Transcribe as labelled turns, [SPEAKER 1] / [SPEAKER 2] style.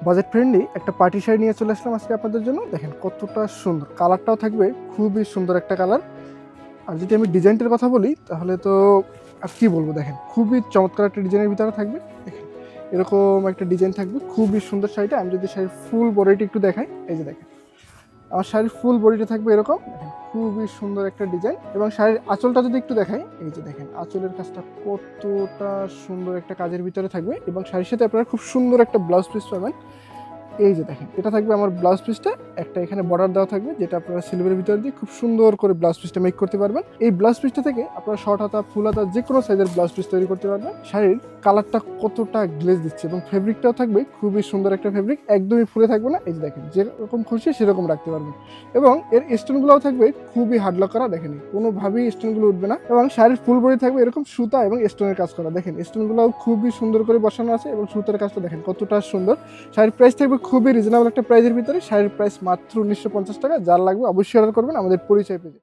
[SPEAKER 1] Budget friendly একটা party sari নিয়ে চলে আসলাম আজকে আপনাদের জন্য। দেখেন কতটা সুন্দর, কালারটাও থাকবে খুবই সুন্দর একটা কালার। আর যদি আমি ডিজাইনটার কথা বলি তাহলে তো আর কি বলবো, দেখেন খুবই চমৎকার একটা ডিজাইনের ভিতরে থাকবে। দেখেন এরকম একটা ডিজাইন থাকবে, খুবই সুন্দর শাড়িটা। আমি যদি শাড়ির ফুল বডিটা একটু দেখাই, এই যে দেখেন আমার শাড়ির ফুল বডিটা থাকবে এরকম। দেখেন খুবই সুন্দর একটা ডিজাইন। এবং শাড়ির আঁচলটা যদি একটু দেখাই, এই যে দেখেন আঁচলের কাজটা কতটা সুন্দর একটা কাজের ভিতরে থাকবে। এবং শাড়ির সাথে আপনারা খুব সুন্দর একটা ব্লাউজ পিস পাবেন। এই যে দেখেন এটা থাকবে আমার ব্লাউজ পিসটা, একটা এখানে বর্ডার দেওয়া থাকবে যেটা আপনারা সিলভারের ভিতর দিয়ে খুব সুন্দর করে ব্লাউজ পিসটা মেক করতে পারবেন। এই ব্লাউজ পিসটা থেকে আপনারা শর্ট হাতা, ফুল হাতা যে কোনো সাইজের ব্লাউজ পিস তৈরি করতে পারবেন। শাড়ির কালারটা কতটা গ্লেজ দিচ্ছে এবং ফেব্রিকটাও থাকবে খুবই সুন্দর একটা ফেব্রিক, একদমই ফুলে থাকবে না। এই যে দেখেন যেরকম খুশি সেরকম রাখতে পারবেন। এবং এর স্টোনগুলোও থাকবে খুবই হার্ডলক করা, দেখেন কোনোভাবেই স্টোনগুলো উঠবে না। এবং শাড়ির ফুল বডি থাকবে এরকম সুতা এবং স্টোনের কাজ করা। দেখেন স্টোনগুলোও খুবই সুন্দর করে বসানো আছে এবং সুতার কাজটা দেখেন কতটা সুন্দর। শাড়ির প্রাইস থাকবে খুবই রিজনেবল একটা প্রাইসের ভিতরে। শাড়ির প্রাইস মাত্র 1950 টাকা। যার লাগবে অবশ্যই অর্ডার করবেন আমাদের পরিচয় পেজে।